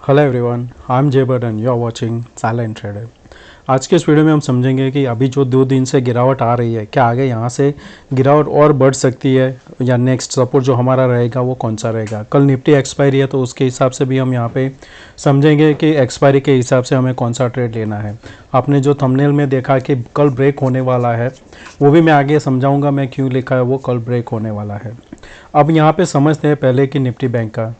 Hello everyone, I am Jaybird and you are watching silent trader. आज के इस video में हम समझेंगे कि अभी जो 2 दिन से गिरावट आ रही है, क्या आगे यहाँ से गिरावट और बढ़ सकती है या नेक्स्ट सपोर्ट जो हमारा रहेगा वो कौन सा रहेगा। कल निफ्टी एक्सपायरी है तो उसके हिसाब से भी हम यहाँ पे समझेंगे कि एक्सपायरी के हिसाब से हमें कौन सा ट्रेड लेना है। आपने जो थंबनेल में देखा कि कल ब्रेक होने वाला है, वो भी मैं आगे समझाऊँगा मैं क्यों लिखा है वो कल ब्रेक होने वाला है। अब यहाँ पर समझते हैं पहले कि निफ्टी बैंक का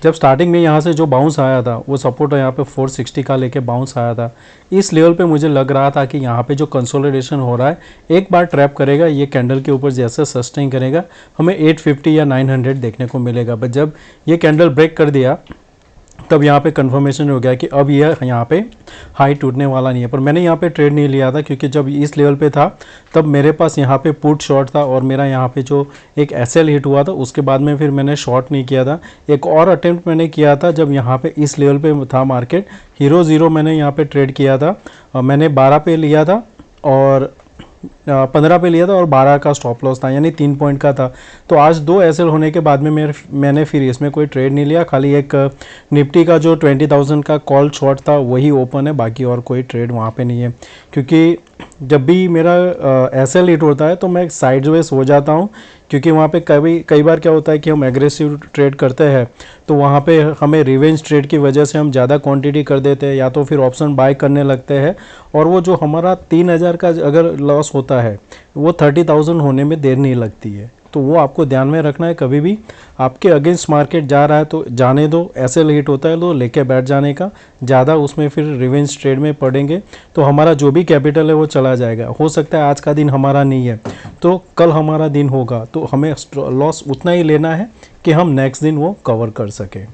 जब स्टार्टिंग में यहाँ से जो बाउंस आया था वो सपोर्ट यहाँ पे 460 का लेके बाउंस आया था। इस लेवल पे मुझे लग रहा था कि यहाँ पे जो कंसोलिडेशन हो रहा है एक बार ट्रैप करेगा, ये कैंडल के ऊपर जैसे सस्टेन करेगा हमें 850 या 900 देखने को मिलेगा। बट जब ये कैंडल ब्रेक कर दिया तब यहाँ पे कंफर्मेशन हो गया कि अब ये यहाँ पे हाई टूटने वाला नहीं है। पर मैंने यहाँ पे ट्रेड नहीं लिया था क्योंकि जब इस लेवल पे था तब मेरे पास यहाँ पे पुट शॉर्ट था और मेरा यहाँ पे जो एक एसएल हिट हुआ था उसके बाद में फिर मैंने शॉर्ट नहीं किया था। एक और अटेम्प्ट मैंने किया था जब यहाँ पे इस लेवल पे था मार्केट, हीरो ज़ीरो मैंने यहाँ पे ट्रेड किया था। मैंने 12 पे लिया था और 15 पे लिया था और 12 का स्टॉप लॉस था, यानी 3 पॉइंट का था। तो आज 2 एसएल होने के बाद में मैंने फिर इसमें कोई ट्रेड नहीं लिया। खाली एक निफ्टी का जो 20,000 का कॉल शॉर्ट था वही ओपन है, बाकी और कोई ट्रेड वहाँ पे नहीं है। क्योंकि जब भी मेरा एसएल हिट होता है तो मैं साइडवेज हो जाता हूँ, क्योंकि वहाँ पे कई बार क्या होता है कि हम एग्रेसिव ट्रेड करते हैं तो वहाँ पे हमें रिवेंज ट्रेड की वजह से हम ज़्यादा क्वांटिटी कर देते हैं या तो फिर ऑप्शन बाय करने लगते हैं और वो जो हमारा 3,000 का अगर लॉस होता है वो 30,000 होने में देर नहीं लगती है। तो वो आपको ध्यान में रखना है। कभी भी आपके अगेंस्ट मार्केट जा रहा है तो जाने दो, ऐसे लेट होता है तो लेके बैठ जाने का, ज़्यादा उसमें फिर रिवेंज ट्रेड में पड़ेंगे तो हमारा जो भी कैपिटल है वो चला जाएगा। हो सकता है आज का दिन हमारा नहीं है तो कल हमारा दिन होगा, तो हमें लॉस उतना ही लेना है कि हम नेक्स्ट दिन वो कवर कर सकें।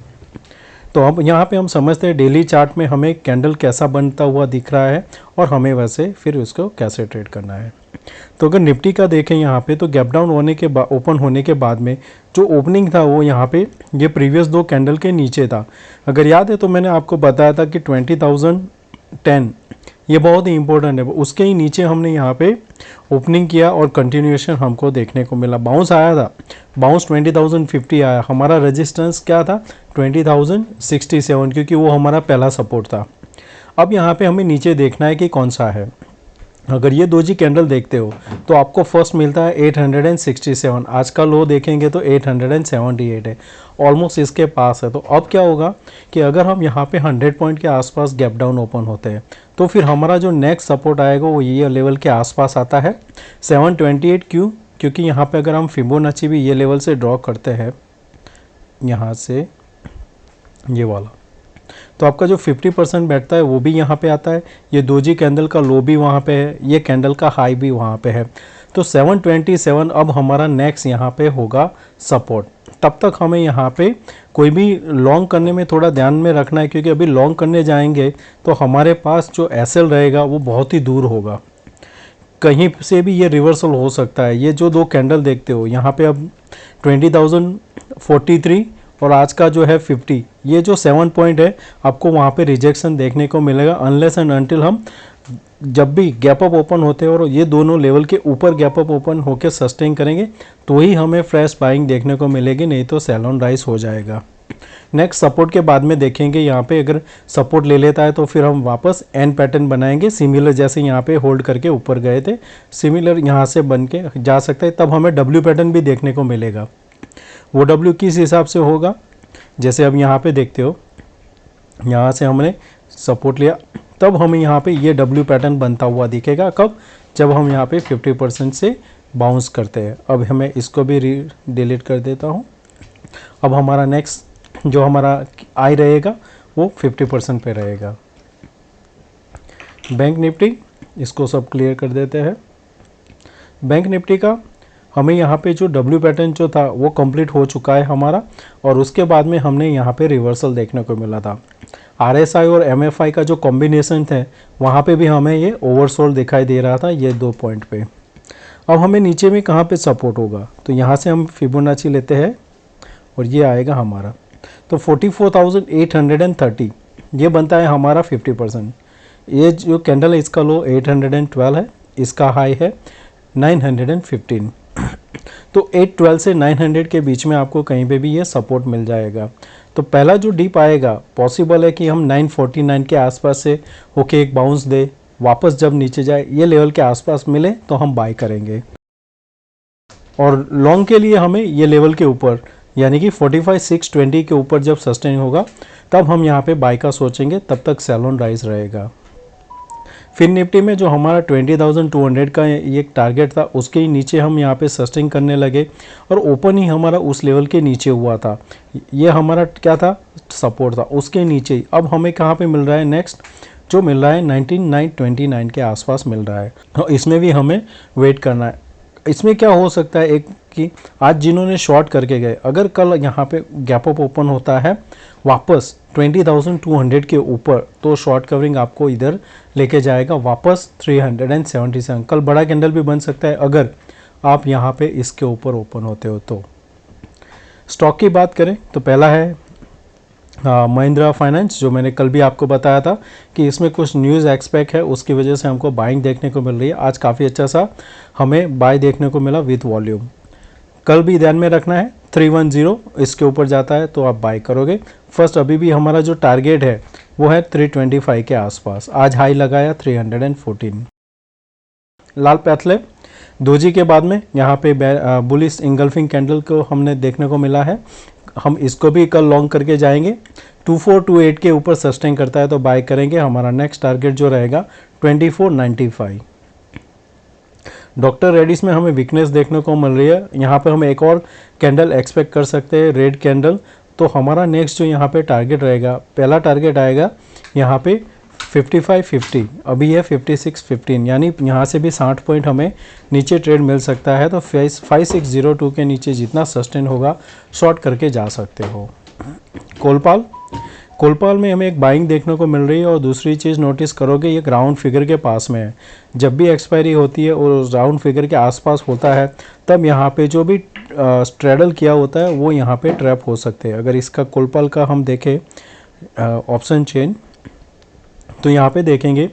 तो अब यहाँ पे हम समझते हैं डेली चार्ट में हमें कैंडल कैसा बनता हुआ दिख रहा है और हमें वैसे फिर उसको कैसे ट्रेड करना है। तो अगर निफ्टी का देखें यहाँ पे तो गैप डाउन होने के बाद, ओपन होने के बाद में जो ओपनिंग था वो यहाँ पे ये प्रीवियस 2 कैंडल के नीचे था। अगर याद है तो मैंने आपको बताया था कि 20,010 ये बहुत ही इंपॉर्टेंट है। उसके ही नीचे हमने यहाँ पे ओपनिंग किया और कंटिन्यूएशन हमको देखने को मिला। बाउंस आया था, बाउंस 20,050 आया। हमारा रेजिस्टेंस क्या था 20,067, क्योंकि वो हमारा पहला सपोर्ट था। अब यहाँ पे हमें नीचे देखना है कि कौन सा है। अगर ये दोजी कैंडल देखते हो तो आपको फर्स्ट मिलता है 867, आज का लो देखेंगे तो 878 है, ऑलमोस्ट इसके पास है। तो अब क्या होगा कि अगर हम यहाँ पे 100 पॉइंट के आसपास गैप डाउन ओपन होते हैं तो फिर हमारा जो नेक्स्ट सपोर्ट आएगा वो ये लेवल के आसपास आता है 728। क्यों? क्योंकि यहाँ पे अगर हम फिबोनाची भी ये लेवल से ड्रॉ करते हैं, यहाँ से ये वाला, तो आपका जो 50% बैठता है वो भी यहाँ पे आता है। ये दोजी कैंडल का लो भी वहाँ पे है, ये कैंडल का हाई भी वहाँ पे है। तो 727 अब हमारा नेक्स्ट यहाँ पे होगा सपोर्ट। तब तक हमें यहाँ पे कोई भी लॉन्ग करने में थोड़ा ध्यान में रखना है, क्योंकि अभी लॉन्ग करने जाएंगे तो हमारे पास जो एसएल रहेगा वो बहुत ही दूर होगा, कहीं से भी ये रिवर्सल हो सकता है। ये जो 2 कैंडल देखते हो यहाँ पे अब 20,043 और आज का जो है 50, ये जो 7 पॉइंट है आपको वहाँ पे रिजेक्शन देखने को मिलेगा अनलेस एंड अनटिल हम जब भी गैप अप ओपन होते हैं और ये दोनों लेवल के ऊपर गैप अप ओपन होकर सस्टेन करेंगे तो ही हमें फ्रेश बाइंग देखने को मिलेगी, नहीं तो सेल ऑन राइज हो जाएगा। नेक्स्ट सपोर्ट के बाद में देखेंगे यहाँ पे अगर सपोर्ट ले लेता है तो फिर हम वापस एन पैटर्न बनाएंगे, सिमिलर जैसे यहाँ पे होल्ड करके ऊपर गए थे, सिमिलर यहाँ से बन के जा सकता है। तब हमें डब्ल्यू पैटर्न भी देखने को मिलेगा। वो डब्ल्यू किस हिसाब से होगा, जैसे अब यहाँ पे देखते हो यहाँ से हमने सपोर्ट लिया तब हमें यहाँ पे ये डब्ल्यू पैटर्न बनता हुआ दिखेगा। कब? जब हम यहाँ पे 50% से बाउंस करते हैं। अब हमें इसको भी डिलीट कर देता हूँ। अब हमारा नेक्स्ट जो हमारा आई रहेगा वो 50% पे रहेगा। बैंक निफ्टी, इसको सब क्लियर कर देते हैं। बैंक निफ्टी का हमें यहाँ पे जो डब्ल्यू पैटर्न जो था वो कंप्लीट हो चुका है हमारा, और उसके बाद में हमने यहाँ पे रिवर्सल देखने को मिला था। आरएसआई और एमएफआई का जो कॉम्बिनेशन थे वहाँ पे भी हमें ये ओवरसोल्ड दिखाई दे रहा था, ये 2 पॉइंट पे। अब हमें नीचे में कहाँ पे सपोर्ट होगा, तो यहाँ से हम फिबोनाची लेते हैं और ये आएगा हमारा, तो 44,830 ये बनता है हमारा 50%। ये जो कैंडल है इसका लो 812 है, इसका हाई है 915। तो 812 से 900 के बीच में आपको कहीं पे भी ये सपोर्ट मिल जाएगा। तो पहला जो डीप आएगा पॉसिबल है कि हम 949 के आसपास से होके एक बाउंस दे, वापस जब नीचे जाए ये लेवल के आसपास मिले तो हम बाय करेंगे। और लॉन्ग के लिए हमें ये लेवल के ऊपर यानी कि 45,620 के ऊपर जब सस्टेन होगा तब हम यहाँ पे बाय का सोचेंगे, तब तक सेल ऑन राइज रहेगा। फिर निफ्टी में जो हमारा 20,200 का ये टारगेट था उसके ही नीचे हम यहाँ पे सस्टेन करने लगे और ओपन ही हमारा उस लेवल के नीचे हुआ था। ये हमारा क्या था, सपोर्ट था, उसके नीचे ही अब हमें कहाँ पे मिल रहा है नेक्स्ट, जो मिल रहा है 19,929 के आसपास मिल रहा है। और इसमें भी हमें वेट करना है। इसमें क्या हो सकता है, एक कि आज जिन्होंने शॉर्ट करके गए, अगर कल यहाँ पे गैप अप ओपन होता है वापस 20,200 के ऊपर, तो शॉर्ट कवरिंग आपको इधर लेके जाएगा वापस 377। कल बड़ा कैंडल भी बन सकता है अगर आप यहाँ पे इसके ऊपर ओपन होते हो। तो स्टॉक की बात करें तो पहला है महिंद्रा फाइनेंस, जो मैंने कल भी आपको बताया था कि इसमें कुछ न्यूज़ एक्सपेक्ट है, उसकी वजह से हमको बाइंग देखने को मिल रही है। आज काफ़ी अच्छा सा हमें बाय देखने को मिला विथ वॉल्यूम। कल भी ध्यान में रखना है 310 इसके ऊपर जाता है तो आप बाय करोगे। फर्स्ट अभी भी हमारा जो टारगेट है वो है 325 के आसपास, आज हाई लगाया 314। लाल पैथले दोजी के बाद में यहाँ पे बुलिश इंगल्फिंग कैंडल को हमने देखने को मिला है, हम इसको भी कल लॉन्ग करके जाएंगे। 2428 के ऊपर सस्टेन करता है तो बाय करेंगे। हमारा नेक्स्ट टारगेट जो रहेगा 2495। डॉक्टर रेडिस में हमें वीकनेस देखने को मिल रही है, यहाँ पे हम एक और कैंडल एक्सपेक्ट कर सकते हैं, रेड कैंडल। तो हमारा नेक्स्ट जो यहाँ पे टारगेट रहेगा, पहला टारगेट आएगा यहाँ पे 5550, अभी है 5615, यानी यहाँ से भी 60 पॉइंट हमें नीचे ट्रेड मिल सकता है। तो 5602 के नीचे जितना सस्टेन होगा शॉर्ट करके जा सकते हो। कोलपाल में हमें एक बाइंग देखने को मिल रही है। और दूसरी चीज़ नोटिस करोगे ये राउंड फिगर के पास में है, जब भी एक्सपायरी होती है और राउंड फिगर के आसपास होता है तब यहाँ पे जो भी स्ट्रेडल किया होता है वो यहाँ पे ट्रैप हो सकते हैं। अगर इसका कोलपाल का हम देखें ऑप्शन चेन तो यहाँ पे देखेंगे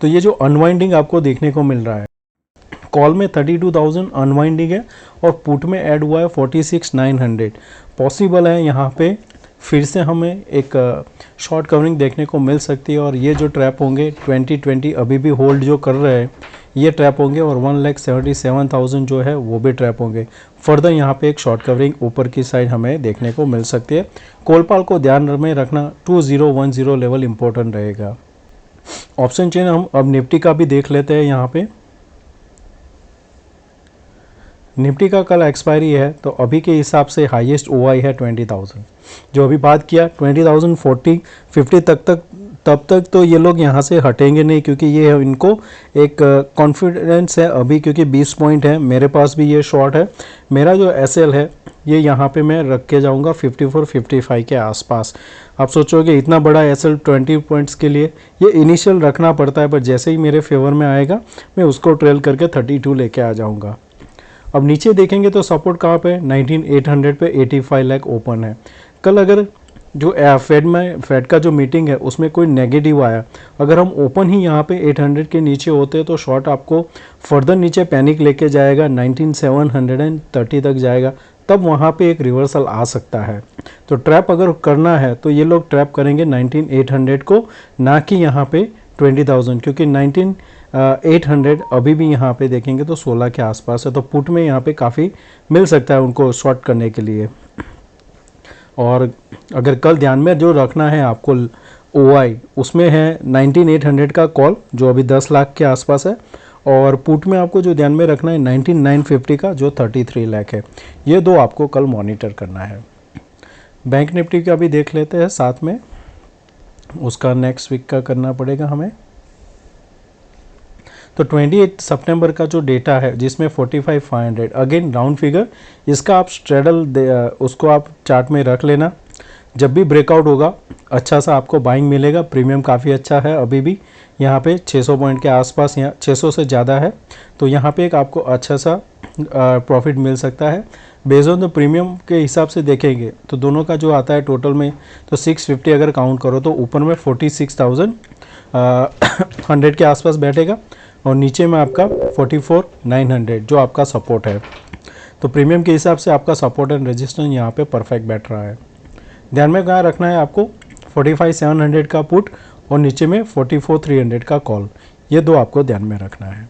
तो ये जो अनवाइंडिंग आपको देखने को मिल रहा है, कॉल में 32,000 अनवाइंडिंग है और पुट में ऐड हुआ है 46,900। पॉसिबल है यहाँ पे फिर से हमें एक शॉर्ट कवरिंग देखने को मिल सकती है। और ये जो ट्रैप होंगे 2020 अभी भी होल्ड जो कर रहे हैं ये ट्रैप होंगे और 1,77,000 जो है वो भी ट्रैप होंगे। फर्दर यहाँ पे एक शॉर्ट कवरिंग ऊपर की साइड हमें देखने को मिल सकती है। कोलपाल को ध्यान में रखना, 2010 लेवल इंपॉर्टेंट रहेगा। ऑप्शन चेन हम अब निफ्टी का भी देख लेते हैं। यहाँ पे निफ्टी का कल एक्सपायरी है तो अभी के हिसाब से हाईएस्ट ओआई है 20,000, जो अभी बात किया 20,040 50 तब तक तो ये लोग यहाँ से हटेंगे नहीं, क्योंकि ये इनको एक कॉन्फिडेंस है अभी, क्योंकि 20 पॉइंट है। मेरे पास भी ये शॉर्ट है, मेरा जो एसएल है ये यहाँ पे मैं रख के जाऊँगा 54-55 के आसपास। आप सोचोगे इतना बड़ा एसएल 20 पॉइंट्स के लिए, ये इनिशियल रखना पड़ता है, पर जैसे ही मेरे फेवर में आएगा मैं उसको ट्रेल करके 32 लेके आ जाऊँगा। अब नीचे देखेंगे तो सपोर्ट कहाँ पे 19,800 पे 85 लाख ओपन है। कल अगर जो फेड का जो मीटिंग है उसमें कोई नेगेटिव आया, अगर हम ओपन ही यहाँ पे 800 के नीचे होते तो शॉर्ट आपको फर्दर नीचे पैनिक लेके जाएगा, 19,730 तक जाएगा, तब वहाँ पे एक रिवर्सल आ सकता है। तो ट्रैप अगर करना है तो ये लोग ट्रैप करेंगे 19,800 को, ना कि यहाँ पे 20,000, क्योंकि 19,800 अभी भी यहाँ पे देखेंगे तो 16 के आसपास है। तो पुट में यहाँ पे काफ़ी मिल सकता है उनको शॉर्ट करने के लिए। और अगर कल ध्यान में जो रखना है आपको ओआई, उसमें है 19,800 का कॉल जो अभी 10 लाख के आसपास है, और पुट में आपको जो ध्यान में रखना है 19,950 का जो 33 लाख है। ये दो आपको कल मॉनिटर करना है। बैंक निफ्टी का भी देख लेते हैं साथ में, उसका नेक्स्ट वीक का करना पड़ेगा हमें। तो 28 सितंबर का जो डेटा है जिसमें 45,500 अगेन राउंड फिगर, इसका आप स्ट्रेडल उसको आप चार्ट में रख लेना। जब भी ब्रेकआउट होगा अच्छा सा आपको बाइंग मिलेगा। प्रीमियम काफ़ी अच्छा है, अभी भी यहाँ पे 600 पॉइंट के आसपास, यहाँ 600 से ज़्यादा है, तो यहाँ पे एक आपको अच्छा सा प्रॉफिट मिल सकता है। बेस्ड ऑन द प्रीमियम के हिसाब से देखेंगे तो दोनों का जो आता है टोटल में तो 650 अगर काउंट करो तो ऊपर में 46,100 के आसपास बैठेगा और नीचे में आपका 44,900 जो आपका सपोर्ट है। तो प्रीमियम के हिसाब से आपका सपोर्ट एंड रेजिस्टेंस यहाँ पे परफेक्ट बैठ रहा है। ध्यान में क्या रखना है आपको, 45,700 का पुट और नीचे में 44,300 का कॉल, ये दो आपको ध्यान में रखना है।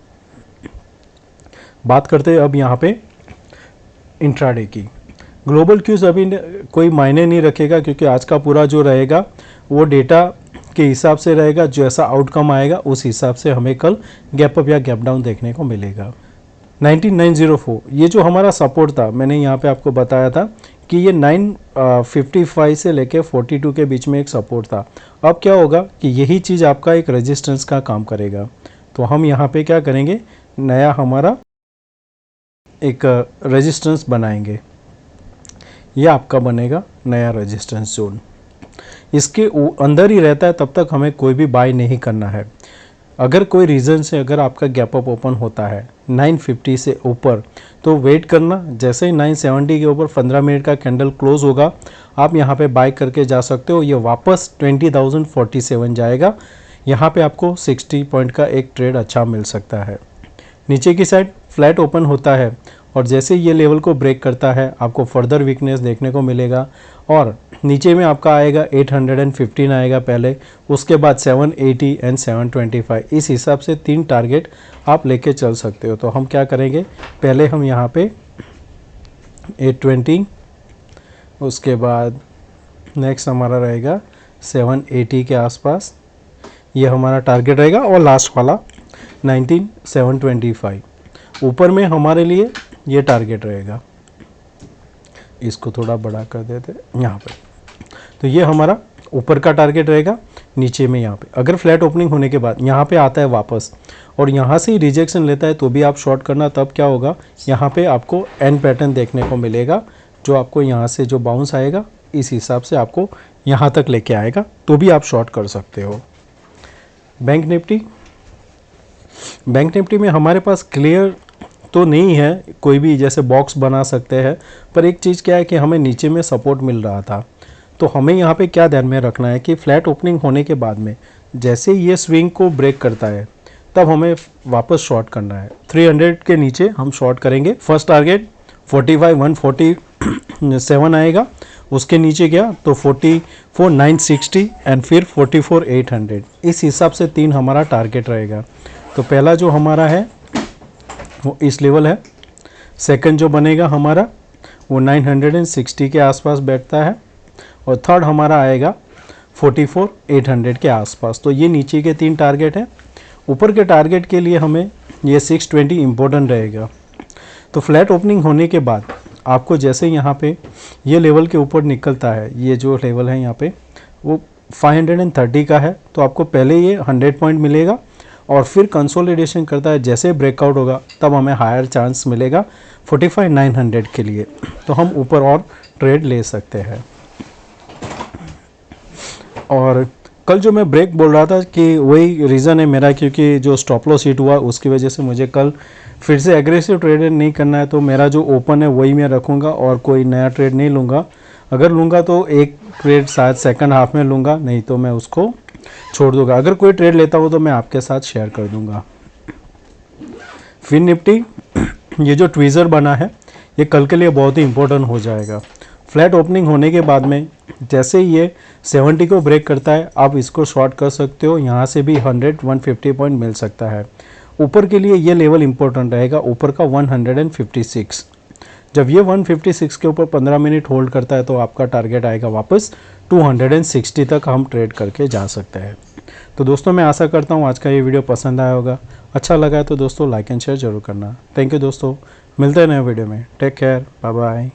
बात करते हैं अब यहाँ पे इंट्राडे की। ग्लोबल क्यूज अभी कोई मायने नहीं रखेगा, क्योंकि आज का पूरा जो रहेगा वो डेटा के हिसाब से रहेगा, जैसा आउटकम आएगा उस हिसाब से हमें कल गैप अप या गैप डाउन देखने को मिलेगा। 19904 ये जो हमारा सपोर्ट था, मैंने यहाँ पे आपको बताया था कि ये 955 से लेके 42 के बीच में एक सपोर्ट था। अब क्या होगा कि यही चीज़ आपका एक रेजिस्टेंस का काम करेगा। तो हम यहाँ पे क्या करेंगे, नया हमारा एक रेजिस्टेंस बनाएंगे। यह आपका बनेगा नया रेजिस्टेंस जोन। इसके अंदर ही रहता है, तब तक हमें कोई भी बाय नहीं करना है। अगर कोई रीज़न से अगर आपका गैप अप ओपन होता है 950 से ऊपर, तो वेट करना। जैसे ही 970 के ऊपर 15 मिनट का कैंडल क्लोज होगा, आप यहाँ पे बाय करके जा सकते हो। ये वापस 20,047 जाएगा। यहाँ पे आपको 60 पॉइंट का एक ट्रेड अच्छा मिल सकता है। नीचे की साइड फ्लैट ओपन होता है और जैसे ये लेवल को ब्रेक करता है, आपको फर्दर वीकनेस देखने को मिलेगा और नीचे में आपका आएगा 815 आएगा पहले, उसके बाद 780 एंड 725। इस हिसाब से 3 टारगेट आप लेके चल सकते हो। तो हम क्या करेंगे, पहले हम यहाँ पे 820, उसके बाद नेक्स्ट हमारा रहेगा 780 के आसपास, ये हमारा टारगेट रहेगा। और लास्ट वाला 19,725 ऊपर में हमारे लिए ये टारगेट रहेगा। इसको थोड़ा बड़ा कर देते यहाँ पे। तो ये हमारा ऊपर का टारगेट रहेगा। नीचे में यहाँ पे अगर फ्लैट ओपनिंग होने के बाद यहाँ पे आता है वापस और यहाँ से ही रिजेक्शन लेता है, तो भी आप शॉर्ट करना। तब क्या होगा, यहाँ पे आपको एन पैटर्न देखने को मिलेगा, जो आपको यहाँ से जो बाउंस आएगा इस हिसाब से आपको यहाँ तक लेके आएगा, तो भी आप शॉर्ट कर सकते हो। बैंक निफ्टी में हमारे पास क्लियर तो नहीं है, कोई भी जैसे बॉक्स बना सकते हैं, पर एक चीज़ क्या है कि हमें नीचे में सपोर्ट मिल रहा था। तो हमें यहाँ पे क्या ध्यान में रखना है कि फ्लैट ओपनिंग होने के बाद में जैसे ये स्विंग को ब्रेक करता है, तब हमें वापस शॉर्ट करना है। 300 के नीचे हम शॉर्ट करेंगे। फर्स्ट टारगेट 45,147 आएगा, उसके नीचे गया तो 44,960 एंड फिर 44,800। इस हिसाब से 3 हमारा टारगेट रहेगा। तो पहला जो हमारा है वो इस लेवल है, सेकंड जो बनेगा हमारा वो 960 के आसपास बैठता है, और थर्ड हमारा आएगा 44,800 के आसपास। तो ये नीचे के 3 टारगेट हैं। ऊपर के टारगेट के लिए हमें ये 620 इम्पोर्टेंट रहेगा। तो फ्लैट ओपनिंग होने के बाद आपको जैसे यहाँ पे ये लेवल के ऊपर निकलता है, ये जो लेवल है यहाँ पे वो 530 का है, तो आपको पहले ये 100 पॉइंट मिलेगा और फिर कंसोलिडेशन करता है। जैसे ब्रेकआउट होगा तब हमें हायर चांस मिलेगा 45,900 के लिए, तो हम ऊपर और ट्रेड ले सकते हैं। और कल जो मैं ब्रेक बोल रहा था कि वही रीज़न है मेरा, क्योंकि जो स्टॉप लॉस हिट हुआ उसकी वजह से मुझे कल फिर से एग्रेसिव ट्रेड नहीं करना है। तो मेरा जो ओपन है वही मैं रखूँगा और कोई नया ट्रेड नहीं लूँगा। अगर लूँगा तो एक ट्रेड शायद सेकंड हाफ में लूँगा, नहीं तो मैं उसको छोड़ दूँगा। अगर कोई ट्रेड लेता हूँ तो मैं आपके साथ शेयर कर दूँगा। फिन निफ्टी ये जो ट्वीज़र बना है ये कल के लिए बहुत ही इंपॉर्टेंट हो जाएगा। फ्लैट ओपनिंग होने के बाद में जैसे ही ये 70 को ब्रेक करता है, आप इसको शॉर्ट कर सकते हो। यहाँ से भी 100-150 पॉइंट मिल सकता है। ऊपर के लिए ये लेवल इंपॉर्टेंट रहेगा, ऊपर का 156। जब ये 156 के ऊपर 15 मिनट होल्ड करता है, तो आपका टारगेट आएगा वापस 260 तक हम ट्रेड करके जा सकते हैं। तो दोस्तों मैं आशा करता हूँ आज का ये वीडियो पसंद आया होगा। अच्छा लगा है तो दोस्तों लाइक एंड शेयर जरूर करना। थैंक यू दोस्तों, मिलते हैं नए वीडियो में। Take care, bye bye.